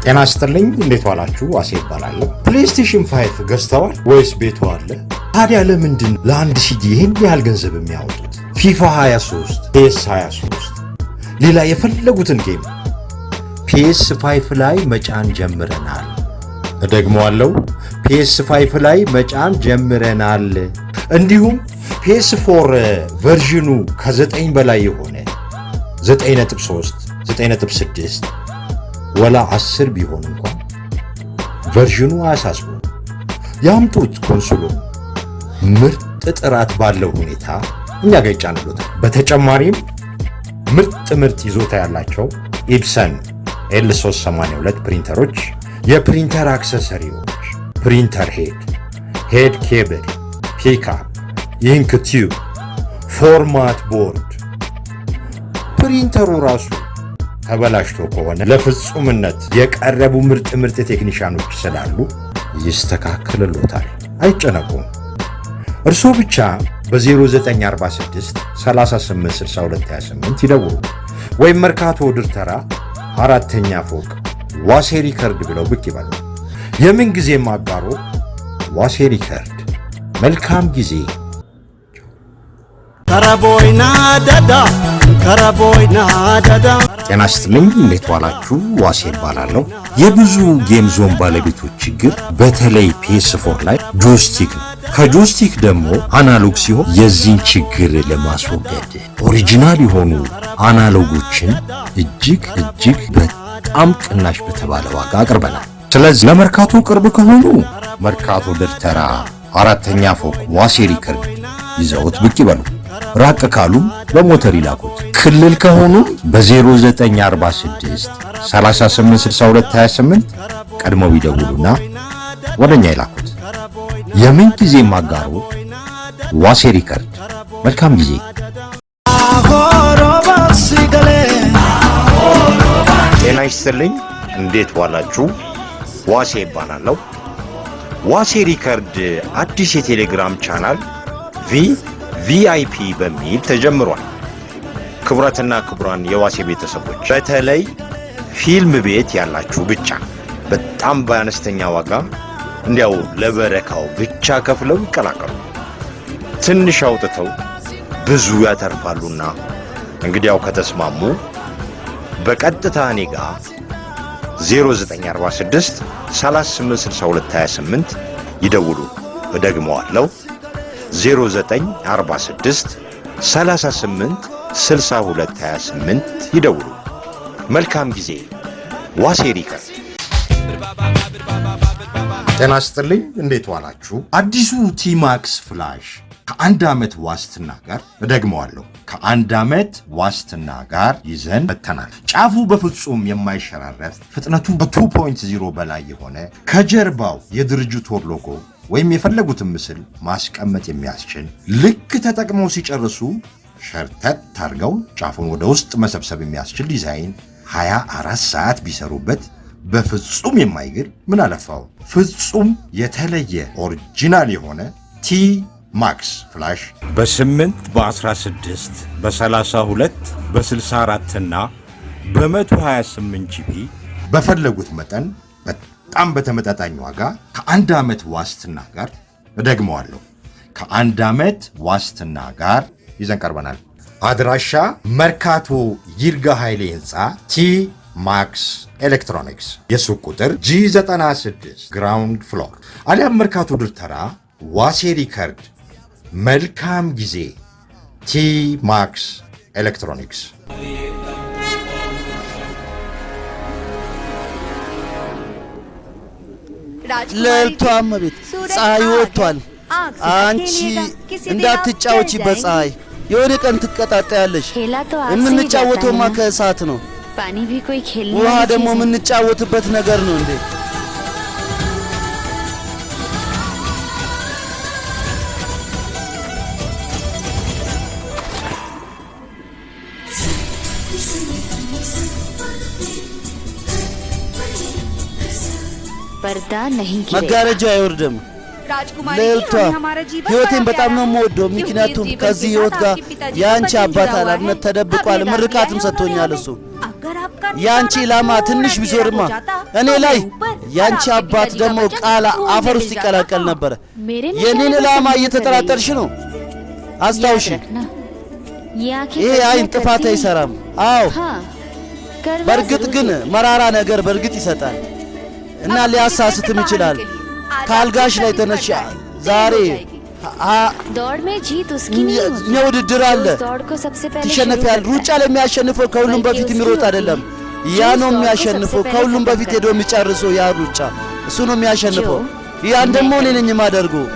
ጤና ይስጥልኝ እንዴት ዋላችሁ? ዋሴ ይባላለሁ። ፕሌይስቴሽን 5 ገዝተዋል ወይስ ቤቱ አለ? ታዲያ ለምንድን ለአንድ ሲዲ ይህን ያህል ገንዘብ የሚያወጡት? ፊፋ 23፣ ፒኤስ 23 ሌላ የፈለጉትን ጌም PS5 ላይ መጫን ጀምረናል። እደግመዋለሁ፣ PS5 ላይ መጫን ጀምረናል። እንዲሁም PS4 ቨርዥኑ ከ9 በላይ የሆነ 9.3 9.6 ወላ 10 ቢሆን እንኳን ቨርዥኑ አያሳስቡ፣ ያምጡት። ኮንሶሉ ምርጥ ጥራት ባለው ሁኔታ እኛ ጋር ይጫንሉታል። በተጨማሪም ምርጥ ይዞታ ያላቸው ኢፕሰን L382 ፕሪንተሮች፣ የፕሪንተር አክሰሰሪዎች፣ ፕሪንተር ሄድ ኬብል፣ ፒክአፕ፣ ኢንክ ቲዩብ፣ ፎርማት ቦርድ፣ ፕሪንተሩ ራሱ ተበላሽቶ ከሆነ ለፍጹምነት የቀረቡ ምርጥ ቴክኒሻኖች ስላሉ ይስተካከልሎታል። አይጨነቁም። እርሶ ብቻ በ0946 386228 ይደውሉ ወይም መርካቶ ድር ተራ 4ኛ ፎቅ ዋሴ ሪከርድ ብለው ብቅ ይበሉ። የምን ጊዜም አጋሮ ዋሴ ሪከርድ። መልካም ጊዜ። ከረቦይና ዳዳ ጤና ይስጥልኝ እንዴት ዋላችሁ? ዋሴ ይባላለሁ። የብዙ ጌም ዞን ባለቤቶች ችግር በተለይ PS4 ላይ ጆይስቲክ ነው። ከጆይስቲክ ደግሞ አናሎግ ሲሆን የዚህን ችግር ለማስወገድ ኦሪጂናል የሆኑ አናሎጎችን እጅግ በጣም ቅናሽ በተባለ ዋጋ አቅርበናል። ስለዚህ ለመርካቶ ቅርብ ከሆኑ መርካቶ ድር ተራ 4ኛ ፎቅ ዋሴ ሪከርድ ይዘውት ብቅ ይበሉ። ራቅ ካሉ በሞተር ይላኩት። ክልል ከሆኑ በ0946 386228 ቀድመው ይደውሉና ወደኛ ይላኩት። የምን ጊዜ ማጋሩ ዋሴ ሪከርድ። መልካም ጊዜ። ጤና ይስጥልኝ እንዴት ዋላችሁ? ዋሴ ይባላለሁ። ዋሴ ሪከርድ አዲስ የቴሌግራም ቻናል ቪአይፒ በሚል ተጀምሯል። ክቡራትና ክቡራን የዋሴ ቤተሰቦች በተለይ ፊልም ቤት ያላችሁ ብቻ በጣም በአነስተኛ ዋጋ እንዲያው ለበረካው ብቻ ከፍለው ይቀላቀሉ። ትንሽ አውጥተው ብዙ ያተርፋሉና እንግዲያው ከተስማሙ በቀጥታ እኔ ጋር 0946 386228 ይደውሉ። እደግመዋለሁ 0946 386228 ይደውሉ። መልካም ጊዜ። ዋሴ ሪከርድ። ጤና ይስጥልኝ እንዴት ዋላችሁ? አዲሱ ቲማክስ ፍላሽ ከ1 ዓመት ዋስትና ጋር እደግመዋለሁ ከ1 ዓመት ዋስትና ጋር ይዘን መተናል። ጫፉ በፍጹም የማይሸራረፍ ፍጥነቱ ከ2.0 በላይ የሆነ ከጀርባው የድርጅቱ ሎጎ ወይም የፈለጉትን ምስል ማስቀመጥ የሚያስችል ልክ ተጠቅመው ሲጨርሱ ሸርተት ታርገው ጫፉን ወደ ውስጥ መሰብሰብ የሚያስችል ዲዛይን 24 ሰዓት ቢሰሩበት በፍጹም የማይግል ምን አለፋው ፍጹም የተለየ ኦሪጂናል የሆነ ቲ ማክስ ፍላሽ በ8 በ16 በ32 በ64 እና በ128 ጂቢ በፈለጉት መጠን በጣም በተመጣጣኝ ዋጋ ከ1 ዓመት ዋስትና ጋር እደግመዋለሁ ከ1 ዓመት ዋስትና ጋር ይዘን ቀርበናል። አድራሻ መርካቶ ይርጋ ኃይሌ ህንፃ ቲ ማክስ ኤሌክትሮኒክስ የሱቅ ቁጥር G96 ግራውንድ ፍሎር አሊያም መርካቶ ድር ተራ ዋሴ ሪከርድ። መልካም ጊዜ። ቲ ማክስ ኤሌክትሮኒክስ። ለልቷም ቤት ፀሐይ ወጥቷል። አንቺ እንዳትጫወቺ በፀሐይ የሆነ ቀን ትቀጣጣያለሽ። የምንጫወተውማ ከእሳት ነው። ውሃ ደግሞ የምንጫወትበት ነገር ነው እንዴ? መጋረጃ አይወርድም። ሌልቷ ህይወቴን በጣም ነው የምወደው። ምክንያቱም ከዚህ ህይወት ጋር የአንቺ አባት ኃላፊነት ተደብቋል። ምርቃትም ሰጥቶኛል እሱ ያንቺ ኢላማ ትንሽ ቢዞርማ እኔ ላይ ያንቺ አባት ደግሞ ቃል አፈር ውስጥ ይቀላቀል ነበር። የኔን ኢላማ እየተጠራጠርሽ ነው? አስታውሺ፣ ይሄ አይን ጥፋት አይሰራም። አዎ በርግጥ ግን መራራ ነገር በርግጥ ይሰጣል እና ሊያሳስትም ይችላል። ካልጋሽ ላይ ተነሽ ዛሬ दौड़ में जीत उसकी नहीं होती। ውድድር አለ ትሸነፊያለሽ። ሩጫ ላይ የሚያሸንፈው ከሁሉም በፊት የሚሮጥ አይደለም፣ ያ ነው የሚያሸንፈው። ከሁሉም በፊት ሄዶ የሚጨርሰው ያ ሩጫ እሱ ነው የሚያሸንፈው። ያን ደግሞ እኔ ነኝ የማደርገው።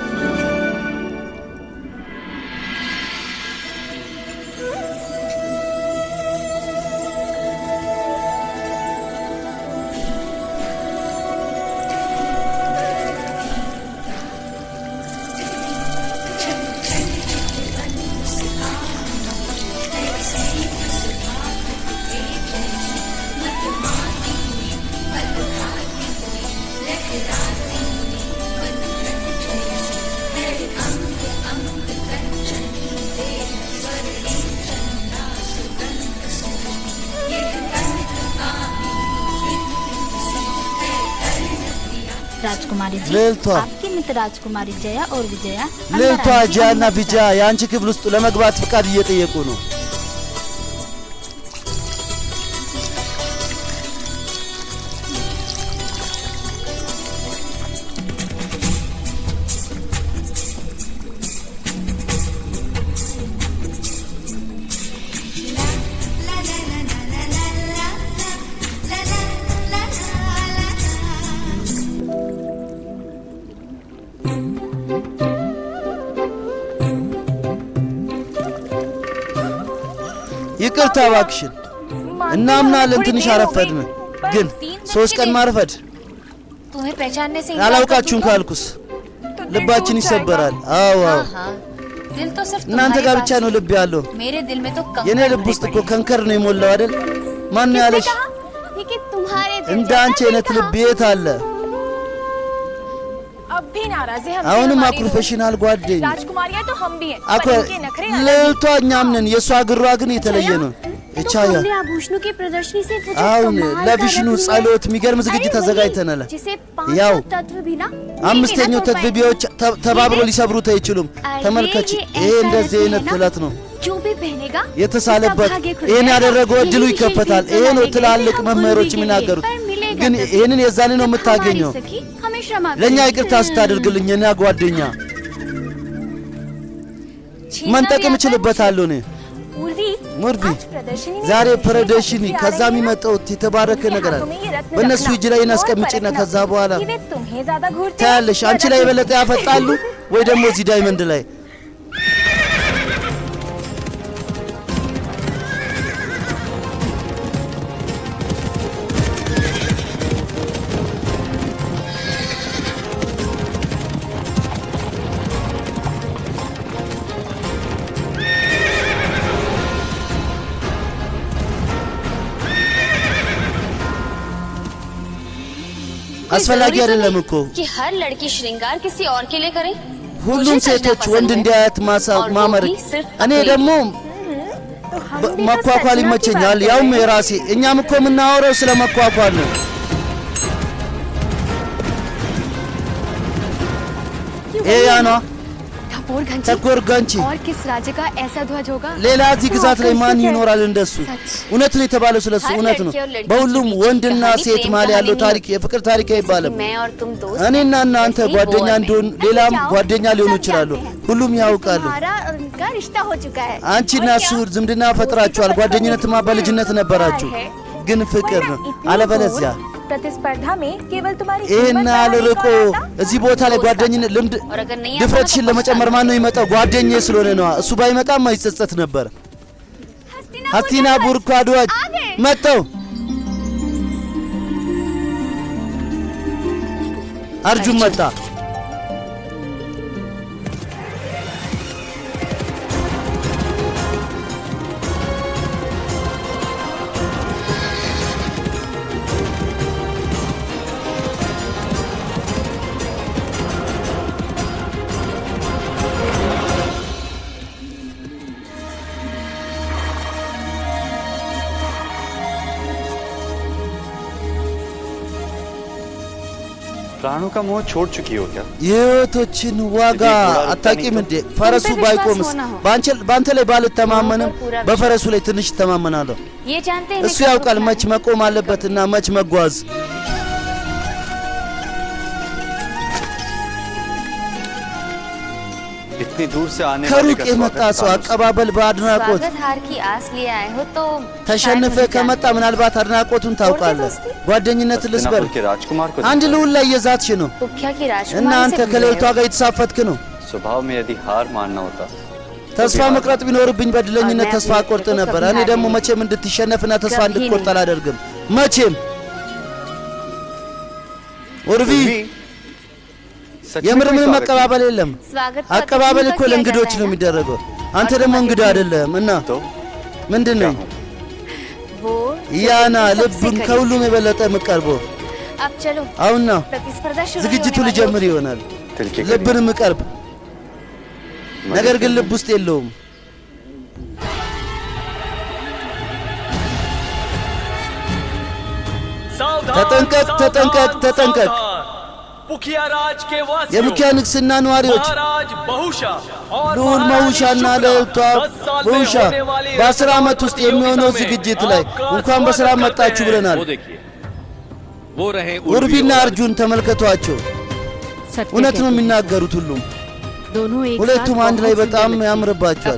राजकुमारी जी, आपकी मित्र राजकुमारी जया और विजया ልዕልቷ ጃና ቪጃያ የአንቺ ክፍል ውስጥ ለመግባት ፍቃድ እየጠየቁ ነው። ይቅርታ እባክሽን፣ እናምናለን ትንሽ አረፈድን፣ ግን 3 ቀን ማርፈድ तुम्हें पहचानने से አላውቃችሁም ካልኩስ ልባችን ይሰበራል። አዎ दिल तो सिर्फ እናንተ ጋር ብቻ ነው ልብ ያለው። मेरे दिल में तो የኔ ልብ ውስጥ እኮ ከንከር ነው የሞላው አይደል? ማን ያለሽ? ये कि तुम्हारे እንደ አንቺ አይነት ልብ የት አለ? अब भी नाराज है አሁንም አኩርፈሽናል ጓደኛ። राजकुमारियां तो हम भी हैं አኮ ልዕልቷ እኛም ነን፣ የእሷ ግሯ ግን የተለየ ነው። እቻያ आभूषणों की प्रदर्शनी से አሁን ለቪሽኑ ጸሎት የሚገርም ዝግጅት ተዘጋጅተናል። ያው አምስተኛው ተድቢዎች ተባብሮ ሊሰብሩት አይችሉም። ተመልከች፣ ይሄ እንደዚህ አይነት ዕለት ነው የተሳለበት። ይሄን ያደረገው እድሉ ይከፈታል። ይሄ ነው ትላልቅ መምህሮች የሚናገሩት። ግን ይሄንን የዛኔ ነው የምታገኘው። ለኛ ይቅርታ ስታደርግልኝ እና ጓደኛ መንጠቅም እችልበታለሁ እኔ ሙርቢ ዛሬ ፕረደሽኒ ከዛ የሚመጣው የተባረከ ነገር አለ። በእነሱ እጅ ላይ እናስቀምጪና ከዛ በኋላ ታያለሽ። አንቺ ላይ የበለጠ ያፈጣሉ ወይ ደግሞ እዚህ ዳይመንድ ላይ አስፈላጊ አይደለም እኮ कि हर लड़की श्रृंगार किसी और के लिए करे। ሁሉም ሴቶች ወንድ እንዲያያት ማመር። እኔ ደግሞ መኳኳል ይመቸኛል፣ ያውም የራሴ። እኛም እኮ የምናወራው ስለ መኳኳል ነው። ያ ነው ተኮር ገንቺ और किस राज्य का ऐसा ध्वज होगा? ሌላ እዚህ ግዛት ላይ ማን ይኖራል እንደሱ? እውነት ነው የተባለው ስለሱ እውነት ነው። በሁሉም ወንድና ሴት መሃል ያለው ታሪክ የፍቅር ታሪክ አይባልም። እኔና እናንተ ጓደኛ እንደሆን ሌላም ጓደኛ ሊሆኑ ይችላሉ። ሁሉም ያውቃሉ። አንቺና እሱ ዝምድና ፈጥራችኋል። ጓደኝነትማ በልጅነት ነበራችሁ፣ ግን ፍቅር ነው። አለበለዚያ प्रतिस्पर्धा में केवल तुम्हारी ይሄን አልርቆ እዚህ ቦታ ላይ ጓደኝነት ልምድ ድፍረትሽን ለመጨመር ማን ነው ይመጣው? ጓደኛዬ ስለሆነ ነው። እሱ ባይመጣም አይጸጸት ነበር። ሀስቲናቡር ጓዶች መጣው። አርጁን መጣ። प्राणों का मोह छोड़ चुकी हो क्या? የህይወቶችን ዋጋ አታውቂም እንዴ? ፈረሱ ባይቆምስ? ባንተ ላይ ባልተማመንም በፈረሱ ላይ ትንሽ ተማመናለሁ። እሱ ያውቃል መች መቆም አለበትና መች መጓዝ። इतनी दूर से आने वाले ከሩቅ का የመጣ ሰው አቀባበል በአድናቆት ተሸንፈ ከመጣ ምናልባት አድናቆቱን ታውቃለህ። ጓደኝነት ልስበር के राजकुमार को አንድ ልዑል ላይ እየዛትሽ ነው እና አንተ ከሌሊቷ ጋር የተሳፈትክ ነው። स्वभाव में यदि हार मानना होता ተስፋ መቁረጥ ቢኖርብኝ በድለኝነት ተስፋ ቆርጥ ነበር። እኔ ደግሞ መቼም እንድትሸነፍና ተስፋ እንድትቆርጥ አላደርግም። መቼም ኡርቪ የምር ምንም አቀባበል የለም። አቀባበል እኮ ለእንግዶች ነው የሚደረገው። አንተ ደግሞ እንግዳ አይደለም እና ምንድነው ያና ልብን ከሁሉም የበለጠ የምቀርበው አሁን ነው። ዝግጅቱ ሊጀምር ይሆናል። ልብን የምቀርብ ነገር ግን ልብ ውስጥ የለውም። ተጠንቀቅ ተጠንቀቅ ተጠንቀቅ። የሙኪያ ንግስና ነዋሪዎች ልዑል መውሻና ልዕልቷ በውሻ በ10 ዓመት ውስጥ የሚሆነው ዝግጅት ላይ እንኳን በሰላም መጣችሁ ብለናል። ኡርቪና አርጁን ተመልከቷቸው። እውነት ነው የሚናገሩት ሁሉም። ሁለቱም አንድ ላይ በጣም ያምርባቸዋል።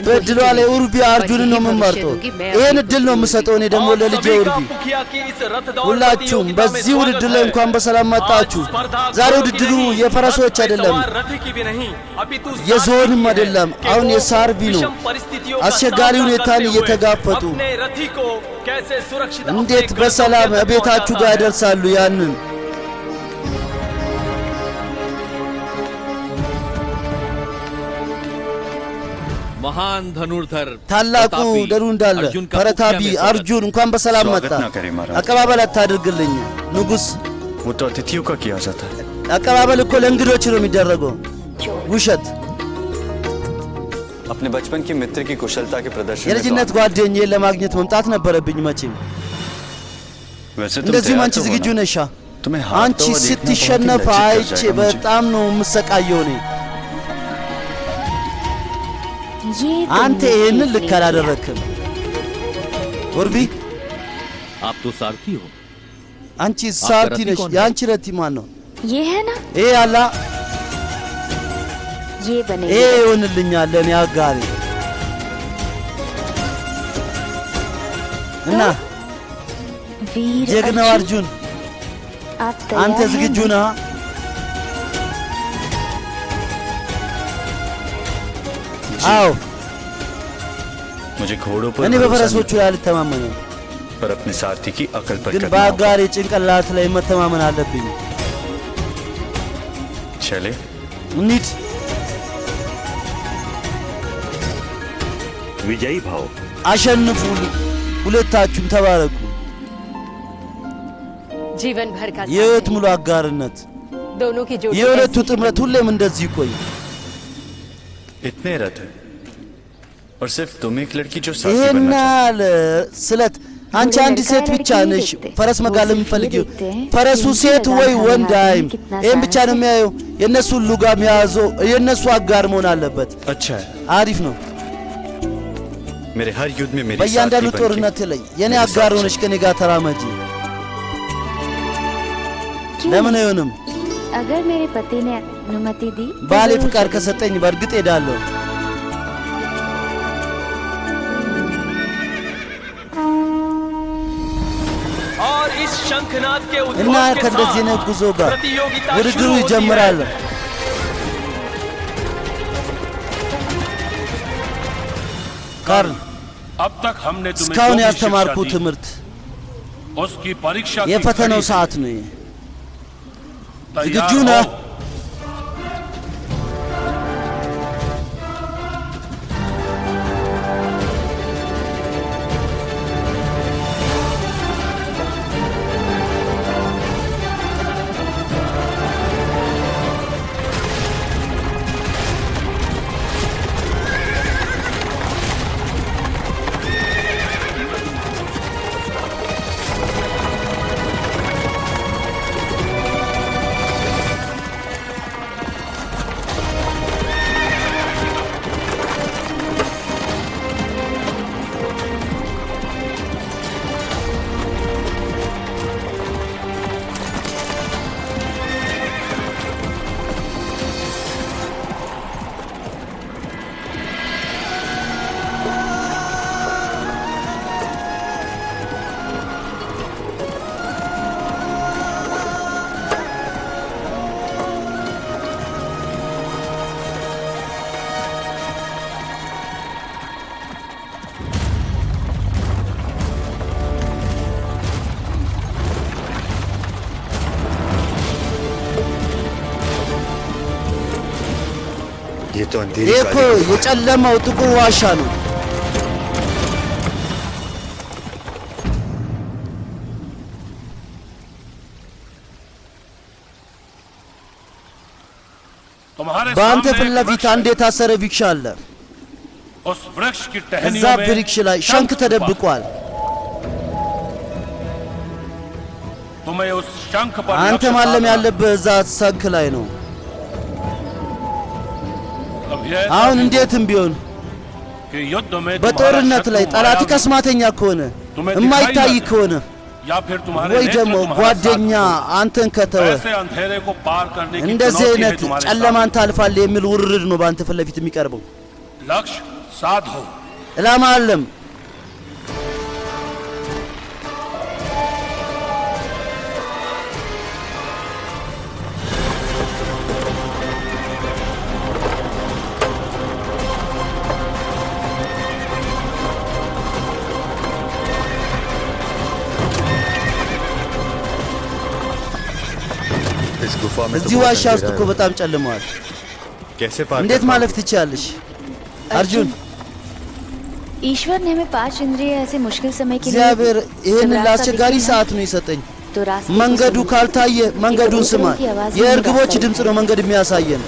በእድሏ ላይ ኡርቪ አርጁንን ነው የምመርጠው። ይህን እድል ነው የምሰጠው እኔ ደግሞ ለልጄ ኡርቪ። ሁላችሁም በዚህ ውድድር ላይ እንኳን በሰላም መጣችሁ። ዛሬ ውድድሩ የፈረሶች አይደለም፣ የዝሆንም አይደለም፣ አሁን የሳርቢ ነው። አስቸጋሪ ሁኔታን እየተጋፈጡ እንዴት በሰላም ቤታችሁ ጋር ያደርሳሉ ያንን महान धनुर्धर ታላቁ ደሩ እንዳለ ፈረታቢ አርጁን እንኳን በሰላም መጣ። አቀባበል አታድርግልኝ ንጉስ። वो तो अतिथियों का किया जाता है। አቀባበል እኮ ለእንግዶች ነው የሚደረገው። ውሸት። अपने बचपन के मित्र की कुशलता के प्रदर्शन የልጅነት ጓደኛዬን ለማግኘት መምጣት ነበረብኝ መቼም። እንደዚሁም አንቺ ዝግጁ ነሻ? አንቺ ስትሸነፍ አይቼ በጣም ነው የምሰቃየው እኔ። አንተ ይሄንን ልክ አላደረክም ኡርቪ። आप तो सारथी हो। አንቺ ሳርቲ ነሽ። ያንቺ ረቲ ማን ነው? ይሄ ነው ይሄ አላ ይሄ በኔ ይሄ ይሆንልኛል ለኔ አጋሪ እና ጀግናው አርጁን አንተ ዝግጁ ነህ? आओ मुझे घोड़ों पर እኔ በፈረሶቹ ላይ አልተማመንም፣ पर अपने सारथी की अकल पर ግን በአጋሪ ጭንቅላት ላይ መተማመን አለብኝ። चले እንሂድ። विजयी भाव አሸንፉ፣ ሁለታችሁም ተባረኩ። जीवन भर का የህይወት ሙሉ አጋርነት दोनों की जोड़ी የሁለቱ ጥምረት ሁሌም እንደዚህ ይቆይ። इतने रथ हैं और सिर्फ तुम एक लड़की जो साथी ይሄን बनना ያህል ስለት አንቺ አንድ ሴት ብቻ ነሽ ፈረስ መጋለብ የምትፈልጊው። ፈረሱ ሴት ወይ ወንድ አይም ይሄን ብቻ ነው የሚያየው። የነሱ ሉጋም ያዘው የነሱ አጋር መሆን አለበት። अच्छा है। አሪፍ ነው። मेरे हर युद्ध में मेरी በእያንዳንዱ साथी ጦርነት ላይ የኔ አጋር ሆነሽ ከኔ ጋር ተራመጂ። ለምን አይሆንም? अगर मेरे पति ने अनुमति दी ባሌ ፍቃድ ከሰጠኝ በእርግጥ ሄዳለሁ። और इस शंखनाद के እና उद्घोष के ከእንደዚህ ነው साथ ጉዞ ጋር प्रतियोगिता ውድድሩ शुरू होती ይጀምራል። है। ካርል अब तक हमने तुम्हें እስካሁን जो भी ያስተማርኩ शिक्षा दी, ትምህርት उसकी परीक्षा की የፈተናው घड़ी ሰዓት ነው። तैयार ዝግጁ हो। ነህ? तो अंधेरी ይህ እኮ የጨለማው ጥቁር ዋሻ ነው። तुम्हारे በአንተ सामने ፊት एक ለፊት वृक्ष አንድ है। የታሰረ ቪክሻ አለ። उस वृक्ष की እዛ टहनियों में ቪክሽ ላይ ሸንክ ተደብቋል። तुम्हें उस शंख पर አንተ लक्ष्य ማለም साधना। ያለብህ እዛ ሰንክ ላይ ነው። अब यह ऐसा አሁን भी እንዴትም ቢሆን कि युद्ध में በጦርነት तुम्हारा ላይ शत्रु ጠላት मायावी ከስማተኛ ከሆነ तुम्हें የማይታይ दिखाई न दे। ከሆነ या फिर तुम्हारे ወይ नेत्र ደግሞ तुम्हारा ጓደኛ साथ हो। አንተን ከተወ ऐसे अंधेरे को पार करने की እንደዚህ चुनौती है አይነት तुम्हारे ጨለማን सामने। ታልፋለህ የሚል ውርርድ ነው በአንተ ፊት ለፊት የሚቀርበው። लक्ष्य साध हो। ዕላማ አለም። इस गुफा में तो እዚህ बहुत ዋሻ ውስጥ अंधेरा እኮ है। በጣም ጨልመዋል። कैसे पार እንዴት कर ማለፍ पाओगे? ትችያለሽ አርጁን? ईश्वर ने हमें 5 इंद्रिय ऐसे मुश्किल समय के लिए እግዚአብሔር ይህንን जब रास्ता ለአስቸጋሪ दिखे ना, ሰዓት ነው የሰጠኝ። तो रास्ते को መንገዱ सुनो। ካልታየ መንገዱን ስማ። कबूतरों की आवाज़ में የእርግቦች रास्ता ድምፅ ነው መንገድ የሚያሳየን።